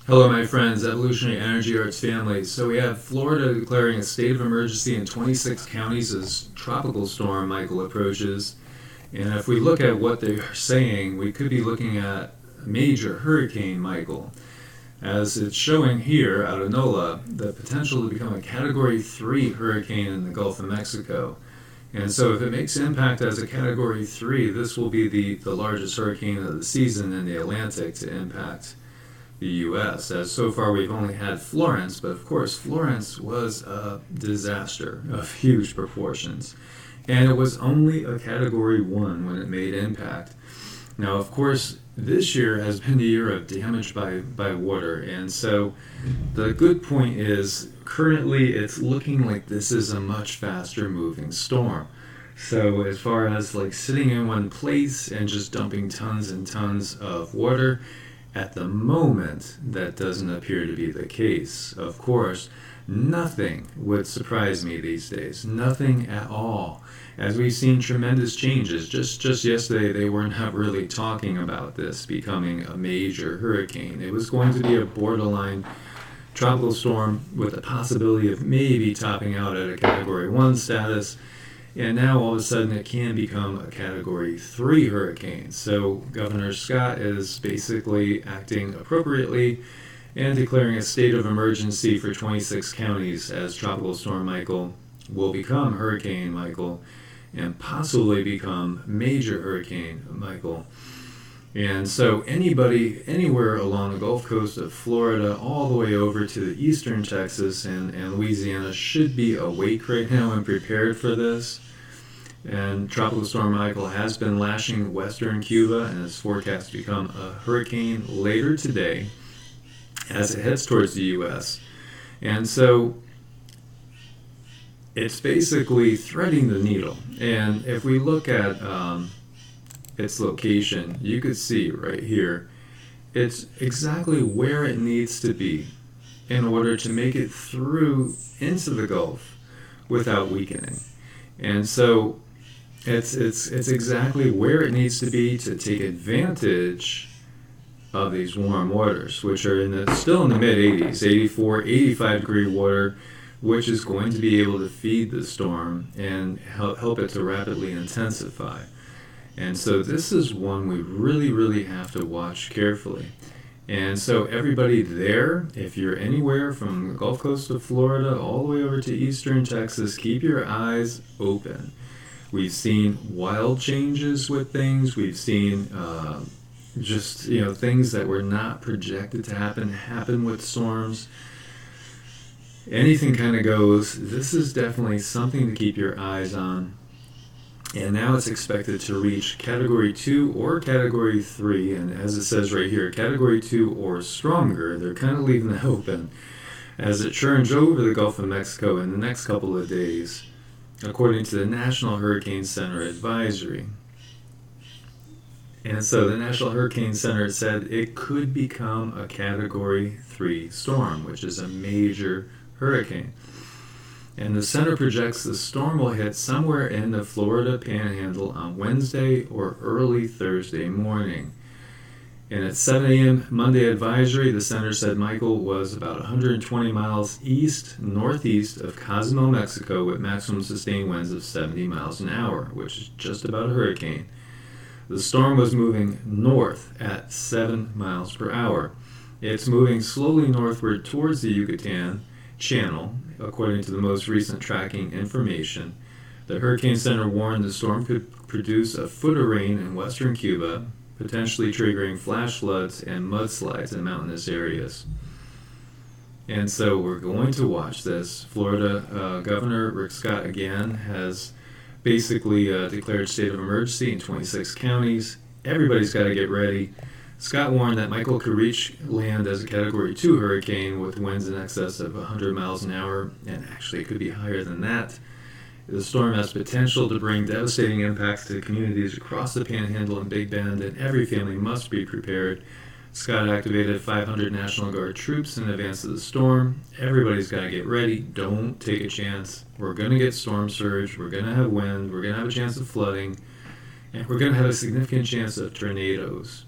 Hello, my friends, Evolutionary Energy Arts family. So we have Florida declaring a state of emergency in 26 counties as Tropical Storm Michael approaches. And if we look at what they're saying, we could be looking at major Hurricane Michael. As it's showing here out of NOLA, the potential to become a Category 3 hurricane in the Gulf of Mexico. And so if it makes impact as a Category 3, this will be the largest hurricane of the season in the Atlantic to impact the U.S., as so far we've only had Florence, but of course Florence was a disaster of huge proportions, and it was only a Category 1 when it made impact. Now, of course, this year has been the year of damage by water, and so the good point is currently it's looking like this is a much faster moving storm. So as far as like sitting in one place and just dumping tons and tons of water, at the moment, that doesn't appear to be the case. Of course, nothing would surprise me these days. Nothing at all. As we've seen tremendous changes. Just yesterday, they were not really talking about this becoming a major hurricane. It was going to be a borderline tropical storm with the possibility of maybe topping out at a Category 1 status. And now all of a sudden it can become a Category 3 hurricane. So Governor Scott is basically acting appropriately and declaring a state of emergency for 26 counties as Tropical Storm Michael will become Hurricane Michael and possibly become Major Hurricane Michael. And so anybody anywhere along the Gulf Coast of Florida all the way over to the eastern Texas and Louisiana should be awake right now and prepared for this. And Tropical Storm Michael has been lashing western Cuba and is forecast to become a hurricane later today as it heads towards the U.S. And so it's basically threading the needle. And if we look at its location, you could see right here, it's exactly where it needs to be in order to make it through into the Gulf without weakening. And so it's exactly where it needs to be to take advantage of these warm waters, which are still in the mid-80s, 84, 85 degree water, which is going to be able to feed the storm and help it to rapidly intensify. And so this is one we really have to watch carefully. And so everybody there, if you're anywhere from the Gulf Coast of Florida all the way over to eastern Texas, keep your eyes open. We've seen wild changes with things. We've seen things that were not projected to happen with storms. Anything kind of goes. This is definitely something to keep your eyes on. And now it's expected to reach Category 2 or Category 3, and as it says right here, Category 2 or stronger. They're kind of leaving that open as it churns over the Gulf of Mexico in the next couple of days, according to the National Hurricane Center advisory. And so the National Hurricane Center said it could become a Category 3 storm, which is a major hurricane. And the center projects the storm will hit somewhere in the Florida Panhandle on Wednesday or early Thursday morning. In its 7 a.m. Monday advisory, the center said Michael was about 120 miles northeast of Cozumel, Mexico, with maximum sustained winds of 70 miles an hour, which is just about a hurricane. The storm was moving north at 7 miles per hour. It's moving slowly northward towards the Yucatan Channel, according to the most recent tracking information. The Hurricane Center warned the storm could produce a foot of rain in western Cuba, potentially triggering flash floods and mudslides in mountainous areas. And so we're going to watch this. Florida Governor Rick Scott again has basically declared state of emergency in 26 counties. Everybody's got to get ready. Scott warned that Michael could reach land as a Category 2 hurricane with winds in excess of 100 miles an hour, and actually it could be higher than that. The storm has potential to bring devastating impacts to communities across the Panhandle and Big Bend, and every family must be prepared. Scott activated 500 National Guard troops in advance of the storm. Everybody's got to get ready. Don't take a chance. We're going to get storm surge. We're going to have wind. We're going to have a chance of flooding. And we're going to have a significant chance of tornadoes.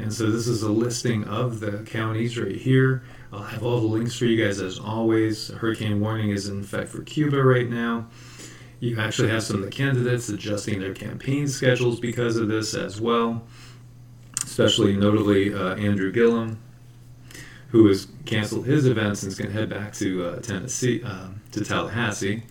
And so this is a listing of the counties right here. I'll have all the links for you guys as always. A hurricane warning is in effect for Cuba right now. You actually have some of the candidates adjusting their campaign schedules because of this as well, especially notably Andrew Gillum, who has canceled his events and is going to head back to to Tallahassee.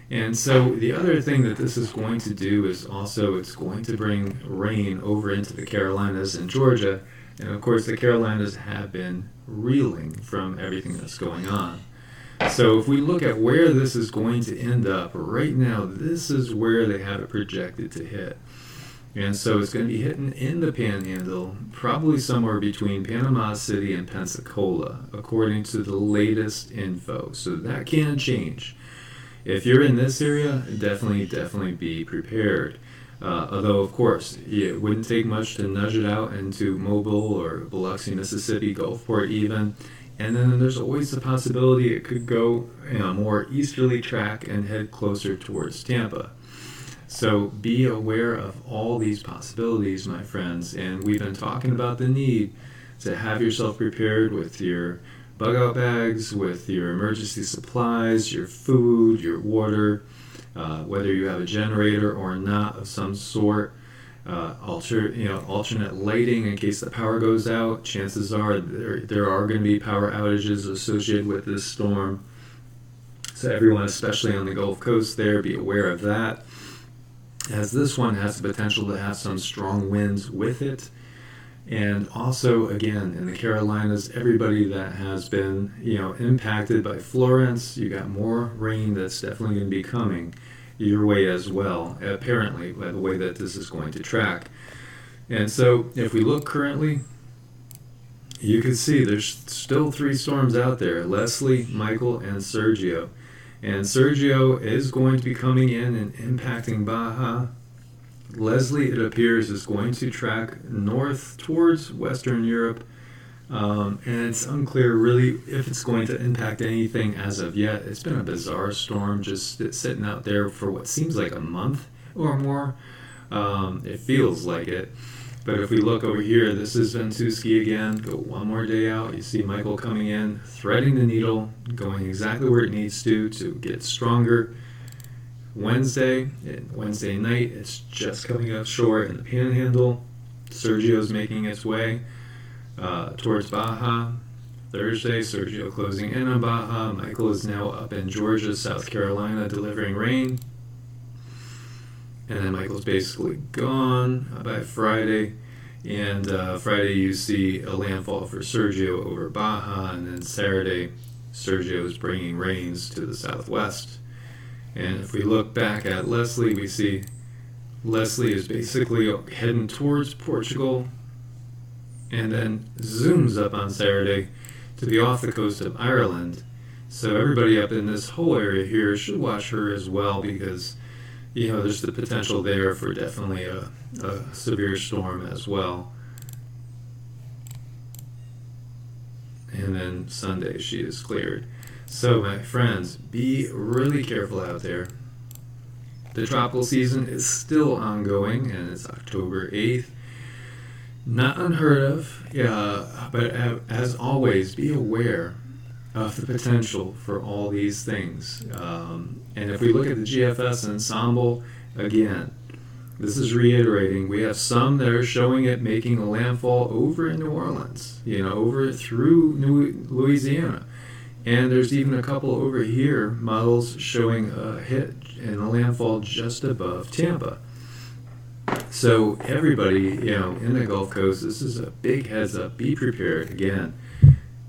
And so the other thing that this is going to do is also it's going to bring rain over into the Carolinas and Georgia. And of course, the Carolinas have been reeling from everything that's going on. So if we look at where this is going to end up, right now, this is where they have it projected to hit. And so it's going to be hitting in the Panhandle, probably somewhere between Panama City and Pensacola, according to the latest info. So that can change. If you're in this area, definitely be prepared. Although, of course, it wouldn't take much to nudge it out into Mobile or Biloxi, Mississippi, Gulfport even. And then there's always the possibility it could go more easterly track and head closer towards Tampa. So be aware of all these possibilities, my friends. And we've been talking about the need to have yourself prepared with your bug out bags, with your emergency supplies, your food, your water, whether you have a generator or not of some sort. Alternate lighting in case the power goes out. Chances are there are going to be power outages associated with this storm. So everyone, especially on the Gulf Coast there, be aware of that, as this one has the potential to have some strong winds with it. And also, again, in the Carolinas, everybody that has been, impacted by Florence, you got more rain that's definitely going to be coming your way as well, apparently, by the way that this is going to track. And so if we look currently, you can see there's still 3 storms out there: Leslie, Michael, and Sergio. And Sergio is going to be coming in and impacting Baja. Leslie, it appears, is going to track north towards Western Europe. And it's unclear really if it's going to impact anything as of yet. It's been a bizarre storm just sitting out there for what seems like a month or more. It feels like it. But if we look over here, this is Ventusky again. Go one more day out. You see Michael coming in, threading the needle, going exactly where it needs to get stronger. Wednesday night, it's just coming up short in the Panhandle. Sergio's making its way towards Baja. Thursday, Sergio closing in on Baja. Michael is now up in Georgia, South Carolina, delivering rain. And then Michael's basically gone by Friday. And Friday you see a landfall for Sergio over Baja. And then Saturday, Sergio is bringing rains to the southwest. And if we look back at Leslie, we see Leslie is basically heading towards Portugal and then zooms up on Saturday to be off the coast of Ireland. So everybody up in this whole area here should watch her as well, because there's the potential there for definitely a severe storm as well. And then Sunday she is cleared. So my friends, be really careful out there. The tropical season is still ongoing, and it's October 8th. Not unheard of, but as always, be aware of the potential for all these things. And if we look at the GFS ensemble, again, this is reiterating, we have some that are showing it making a landfall over in New Orleans, over through Louisiana. And there's even a couple over here, models showing a hit and a landfall just above Tampa. So everybody, in the Gulf Coast, this is a big heads up. Be prepared. Again,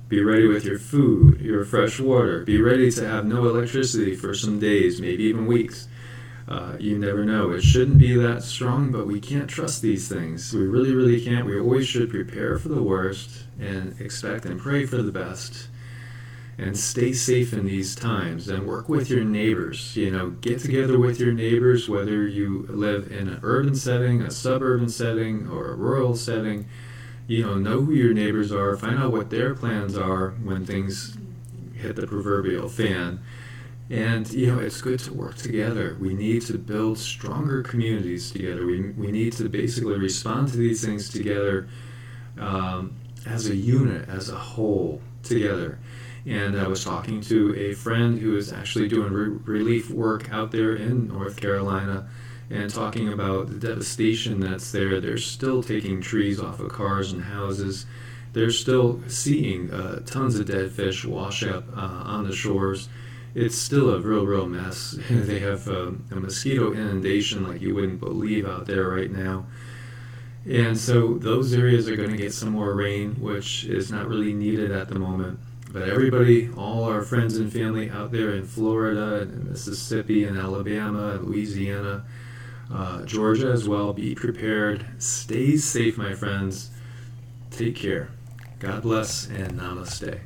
be ready with your food, your fresh water. Be ready to have no electricity for some days, maybe even weeks. You never know. It shouldn't be that strong, but we can't trust these things. We really, really can't. We always should prepare for the worst and expect and pray for the best. And stay safe in these times, and work with your neighbors. Get together with your neighbors, whether you live in an urban setting, a suburban setting, or a rural setting. Know who your neighbors are. Find out what their plans are when things hit the proverbial fan. And, it's good to work together. We need to build stronger communities together. We need to basically respond to these things together as a unit, as a whole, together. And I was talking to a friend who is actually doing relief work out there in North Carolina and talking about the devastation that's there. They're still taking trees off of cars and houses. They're still seeing tons of dead fish wash up on the shores. It's still a real mess. They have a mosquito inundation like you wouldn't believe out there right now. And so those areas are going to get some more rain, which is not really needed at the moment. But everybody, all our friends and family out there in Florida and Mississippi and Alabama and Louisiana, Georgia as well, be prepared. Stay safe, my friends. Take care. God bless and namaste.